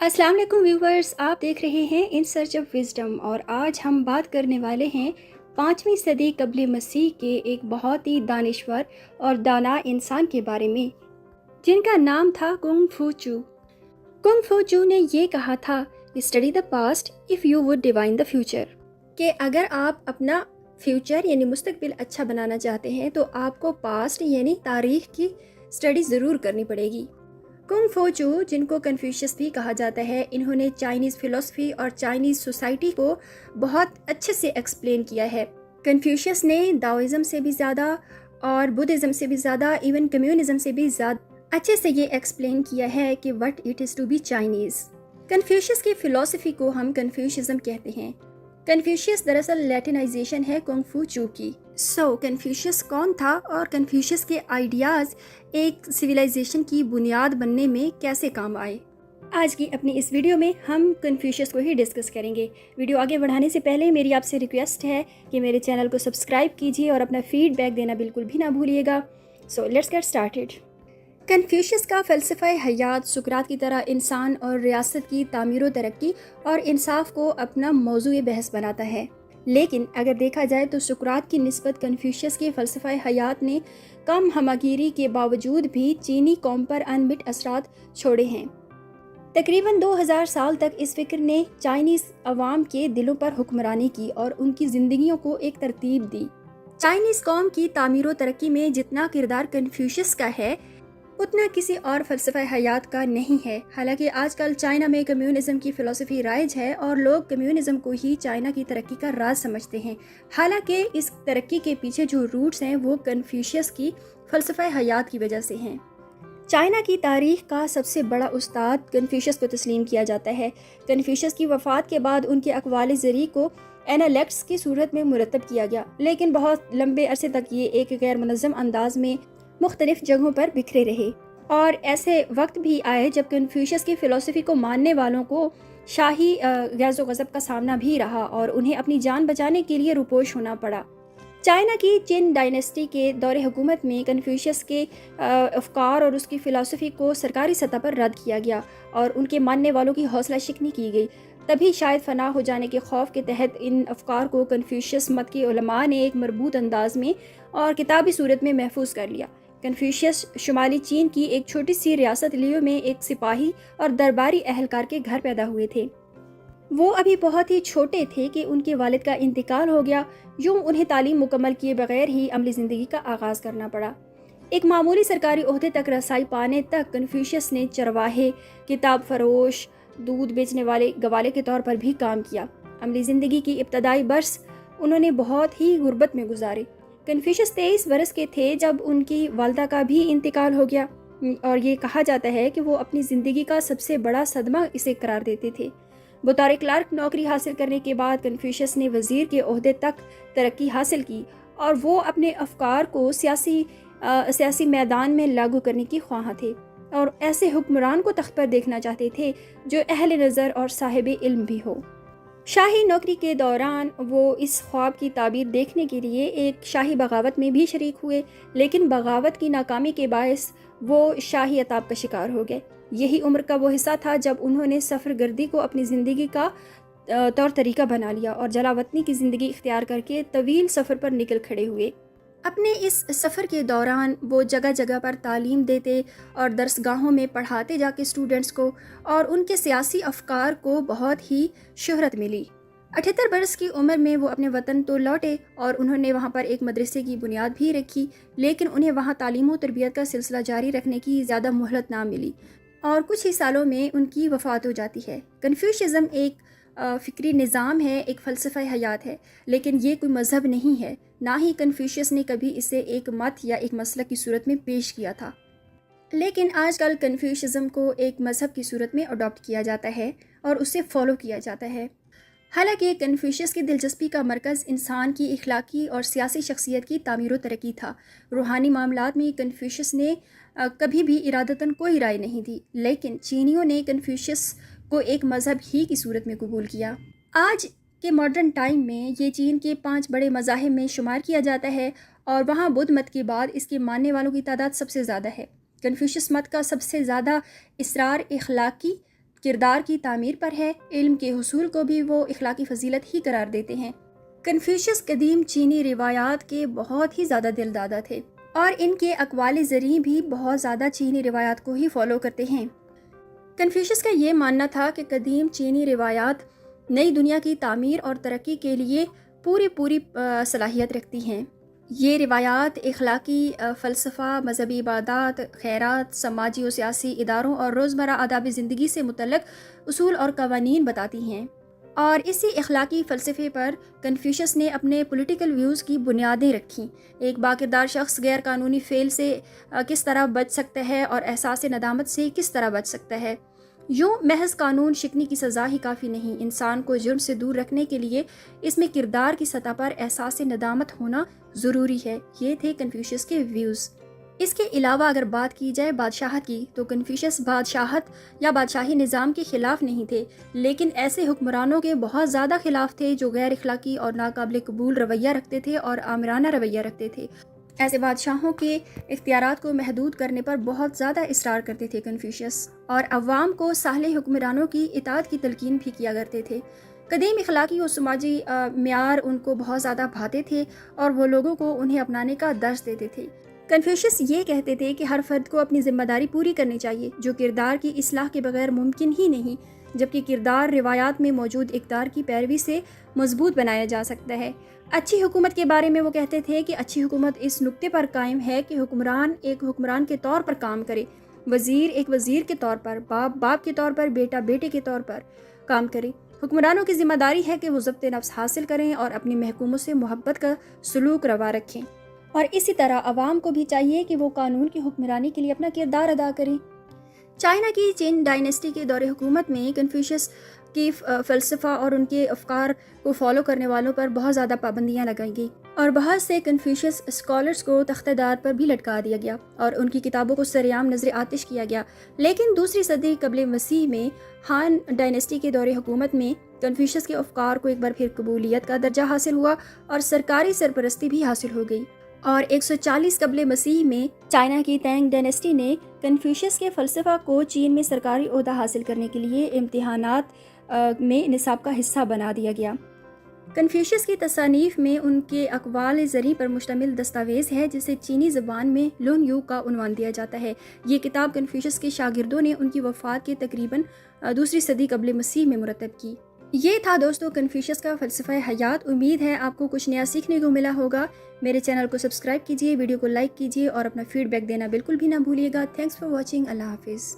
अस्सलाम वालेकुम व्यूवर्स, आप देख रहे हैं इन सर्च ऑफ विजडम और आज हम बात करने वाले हैं 5वीं सदी कबल मसीह के एक बहुत ही दानिश्वर और दाना इंसान के बारे में जिनका नाम था कुंग फू चू। कुंग फू चू ने ये कहा था, study the past if you would divine the future, कि अगर आप अपना फ्यूचर यानी मुस्तकबिल अच्छा बनाना चाहते हैं तो आपको पास्ट यानी तारीख की स्टडी ज़रूर करनी पड़ेगी। कुंग फू चू, जिनको कन्फ्यूशियस भी कहा जाता है, इन्होंने चाइनीज़ फ़िलासफ़ी और चाइनीज़ सोसाइटी को बहुत अच्छे से एक्सप्लेन किया है। कन्फ्यूशियस ने दाओइज़म से भी ज़्यादा और बुद्धिज़्म से भी ज़्यादा, इवन कम्युनिज़म से भी ज़्यादा अच्छे से ये एक्सप्लेन किया है कि what it is to be Chinese. Confucius की फ़िलासफ़ी को हम कन्फ्यूशियज़म कहते हैं। कन्फ्यूशियस दरअसल लैटिनाइजेशन है कुंग फू चू की। कन्फ्यूशियस कौन था और कन्फ्यूशियस के आइडियाज़ एक सिविलाइजेशन की बुनियाद बनने में कैसे काम आए? आज की अपनी इस वीडियो में हम कन्फ्यूशियस को ही डिस्कस करेंगे। वीडियो आगे बढ़ाने से पहले मेरी आपसे रिक्वेस्ट है कि मेरे चैनल को सब्सक्राइब कीजिए और अपना फीडबैक देना बिल्कुल भी ना भूलिएगा। So let's get started. Confucius का फ़लसफ़ा हयात सुकरात की तरह इंसान और रियासत की तामीर व तरक्की और इंसाफ को अपना मौजूए बहस बनाता है। लेकिन अगर देखा जाए तो सुकरात की निस्बत कन्फ्यूशियस के फ़लसफ़ा हयात ने कम हमागिरी के बावजूद भी चीनी कौम पर अनमिट असरात छोड़े हैं। तकरीबन 2000 साल तक इस फ़िक्र ने चाइनीज़ अवाम के दिलों पर हुक्मरानी की और उनकी ज़िंदगियों को एक तरतीब दी। चाइनीज़ कौम की तामीर व तरक्की में जितना किरदार कन्फ्यूशियस का है उतना किसी और फ़लसफ़ा हयात का नहीं है। हालांकि आजकल चाइना में कम्युनिज़म की फ़िलासफ़ी राइज है और लोग कम्युनिज़म को ही चाइना की तरक्की का राज समझते हैं। हालांकि इस तरक्की के पीछे जो रूट्स हैं वो कन्फ्यूशियस की फ़लसफ़ा हयात की वजह से हैं। चाइना की तारीख़ का सबसे बड़ा उस्ताद कन्फ्यूशियस को तस्लीम किया जाता है। कन्फ्यूशियस की वफ़ात के बाद उनके अक़वाल ज़री को एनालेक्ट्स की सूरत में मुरतब किया गया, लेकिन बहुत लंबे अरसे तक ये एक गैर मुनज़्ज़म अंदाज में मुख्तलिफ जगहों पर बिखरे रहे। और ऐसे वक्त भी आए जब कन्फ्यूशियस की फ़िलासफ़ी को मानने वालों को शाही गैज़ो गज़ब का सामना भी रहा और उन्हें अपनी जान बचाने के लिए रुपोश होना पड़ा। चाइना की चिन डायनेस्टी के दौरे हुकूमत में कन्फ्यूशियस के अफ़कार और उसकी फ़िलासफ़ी को सरकारी सतह पर रद्द किया गया और उनके मानने वालों की हौसला शिकनी की गई। तभी शायद फना हो जाने के खौफ के तहत इन अफ़कार को कन्फ्यूशियस मत के उलमा ने एक मरबूत अंदाज में और किताबी सूरत में महफूज कर लिया। कन्फ्यूशियस शुमाली चीन की एक छोटी सी रियासत लियो में एक सिपाही और दरबारी अहलकार के घर पैदा हुए थे। वो अभी बहुत ही छोटे थे कि उनके वालिद का इंतकाल हो गया। यूँ उन्हें तालीम मुकम्मल किए बगैर ही अमली ज़िंदगी का आगाज़ करना पड़ा। एक मामूली सरकारी ओहदे तक रसाई पाने तक कन्फ्यूशियस ने चरवाहे, किताब फरोश, दूध बेचने वाले गवाले के तौर पर भी काम किया। अमली ज़िंदगी की इब्तदाई बरस उन्होंने बहुत ही गुर्बत में गुजारे। कन्फ्यूशियस 23 बरस के थे जब उनकी वालदा का भी इंतकाल हो गया और ये कहा जाता है कि वो अपनी ज़िंदगी का सबसे बड़ा सदमा इसे करार देते थे। बतौर क्लार्क नौकरी हासिल करने के बाद कन्फ्यूशियस ने वज़ीर के ओहदे तक तरक्की हासिल की और वो अपने अफ़कार को सियासी मैदान में लागू करने की ख्वाह थे और ऐसे हुक्मरान को तख्त पर देखना चाहते थे जो अहले नज़र और साहिब इल्म भी हो। शाही नौकरी के दौरान वो इस ख्वाब की ताबीर देखने के लिए एक शाही बगावत में भी शरीक हुए, लेकिन बगावत की नाकामी के बायस वो शाही अताब का शिकार हो गए। यही उम्र का वो हिस्सा था जब उन्होंने सफ़र गर्दी को अपनी ज़िंदगी का तौर तरीका बना लिया और जलावतनी की ज़िंदगी इख्तियार करके तवील सफ़र पर निकल खड़े हुए। अपने इस सफ़र के दौरान वो जगह जगह पर तालीम देते और दरसगाहों में पढ़ाते जाके स्टूडेंट्स को, और उनके सियासी अफ़कार को बहुत ही शोहरत मिली। 78 बरस की उम्र में वो अपने वतन तो लौटे और उन्होंने वहाँ पर एक मदरसे की बुनियाद भी रखी, लेकिन उन्हें वहाँ तालीम व तरबियत का सिलसिला जारी रखने की ज़्यादा मोहलत ना मिली और कुछ ही सालों में उनकी वफ़ात हो जाती है। कन्फ्यूशियज़म एक फ़िक्री निज़ाम है, एक फ़लसफ़ा हयात है, लेकिन ये कोई मज़हब नहीं है। ना ही कन्फ्यूशियस ने कभी इसे एक मत या एक मसलक की सूरत में पेश किया था। लेकिन आजकल कन्फ्यूशियज़म को एक मज़हब की सूरत में अडॉप्ट किया जाता है और उसे फ़ॉलो किया जाता है। हालांकि कन्फ्यूशियस की दिलचस्पी का मरकज़ इंसान की इखलाकी और सियासी शख्सियत की तामीर व तरक्की था। रूहानी मामलात में कन्फ्यूशियस ने कभी भी इरादतन कोई राय नहीं दी, लेकिन चीनियों ने कन्फ्यूशियस को एक मज़हब ही की सूरत में कबूल किया। आज के मॉडर्न टाइम में ये चीन के 5 बड़े मज़ाहिब में शुमार किया जाता है और वहाँ बुद्ध मत के बाद इसके मानने वालों की तादाद सबसे ज़्यादा है। कन्फ्यूशियस मत का सबसे ज़्यादा इसरार इखलाकी کردار کی تعمیر پر ہے، علم کے حصول کو بھی وہ اخلاقی فضیلت ہی قرار دیتے ہیں۔ کنفیوشس قدیم چینی روایات کے بہت ہی زیادہ دل دادا تھے اور ان کے اقوال زرعی بھی بہت زیادہ چینی روایات کو ہی فالو کرتے ہیں۔ کنفیوشس کا یہ ماننا تھا کہ قدیم چینی روایات نئی دنیا کی تعمیر اور ترقی کے لیے پوری صلاحیت رکھتی ہیں۔ یہ روایات اخلاقی فلسفہ، مذہبی عبادات، خیرات، سماجی و سیاسی اداروں اور روزمرہ آداب زندگی سے متعلق اصول اور قوانین بتاتی ہیں، اور اسی اخلاقی فلسفے پر کنفیوشس نے اپنے پولیٹیکل ویوز کی بنیادیں رکھیں۔ ایک باکردار شخص غیر قانونی فعل سے کس طرح بچ سکتا ہے اور احساس ندامت سے کس طرح بچ سکتا ہے۔ یوں محض قانون شکنی کی سزا ہی کافی نہیں، انسان کو جرم سے دور رکھنے کے لیے اس میں کردار کی سطح پر احساس ندامت ہونا ضروری ہے۔ یہ تھے کنفیوشس کے ویوز۔ اس کے علاوہ اگر بات کی جائے بادشاہت کی، تو کنفیوشس بادشاہت یا بادشاہی نظام کے خلاف نہیں تھے، لیکن ایسے حکمرانوں کے بہت زیادہ خلاف تھے جو غیر اخلاقی اور ناقابل قبول رویہ رکھتے تھے اور آمرانہ رویہ رکھتے تھے۔ ایسے بادشاہوں کے اختیارات کو محدود کرنے پر بہت زیادہ اصرار کرتے تھے کنفیوشس، اور عوام کو صالح حکمرانوں کی اطاعت کی تلقین بھی کیا کرتے تھے۔ قدیم اخلاقی اور سماجی معیار ان کو بہت زیادہ بھاتے تھے اور وہ لوگوں کو انہیں اپنانے کا درس دیتے تھے۔ کنفیوشس یہ کہتے تھے کہ ہر فرد کو اپنی ذمہ داری پوری کرنی چاہیے، جو کردار کی اصلاح کے بغیر ممکن ہی نہیں، جبکہ کردار روایات میں موجود اقدار کی پیروی سے مضبوط بنایا جا سکتا ہے۔ اچھی حکومت کے بارے میں وہ کہتے تھے کہ اچھی حکومت اس نقطے پر قائم ہے کہ حکمران ایک حکمران کے طور پر کام کرے، وزیر ایک وزیر کے طور پر، باپ کے طور پر، بیٹے کے طور پر کام کرے۔ حکمرانوں کی ذمہ داری ہے کہ وہ ضبط نفس حاصل کریں اور اپنی محکوموں سے محبت کا سلوک روا رکھیں، اور اسی طرح عوام کو بھی چاہیے کہ وہ قانون کی حکمرانی کے لیے اپنا کردار ادا کریں۔ چائنا کی چین ڈائنیسٹی کے دور حکومت میں کنفیوشس کی فلسفہ اور ان کے افکار کو فالو کرنے والوں پر بہت زیادہ پابندیاں لگائی گئی، اور بہت سے کنفیوشس اسکالرز کو تختہ دار پر بھی لٹکا دیا گیا اور ان کی کتابوں کو سرعام نظر آتش کیا گیا۔ لیکن دوسری صدی قبل مسیح میں ہان ڈائنیسٹی کے دور حکومت میں کنفیوشس کے افکار کو ایک بار پھر قبولیت کا درجہ حاصل ہوا اور سرکاری سرپرستی بھی حاصل ہو گئی، اور 140 قبل مسیح میں چائنا کی تینگ ڈائنیسٹی نے کنفیوشس کے فلسفہ کو چین میں سرکاری عہدہ حاصل کرنے کے لیے امتحانات میں نصاب کا حصہ بنا دیا گیا۔ کنفیوشس کی تصانیف میں ان کے اقوال زرعی پر مشتمل دستاویز ہے جسے چینی زبان میں لون یو کا عنوان دیا جاتا ہے۔ یہ کتاب کنفیوشس کے شاگردوں نے ان کی وفات کے تقریباً دوسری صدی قبل مسیح میں مرتب کی۔ یہ تھا دوستو کنفیوشس کا فلسفہ حیات۔ امید ہے آپ کو کچھ نیا سیکھنے کو ملا ہوگا۔ میرے چینل کو سبسکرائب کیجیے، ویڈیو کو لائک کیجیے اور اپنا فیڈ بیک دینا بالکل بھی نہ بھولیے گا۔ Thanks for watching. اللہ حافظ۔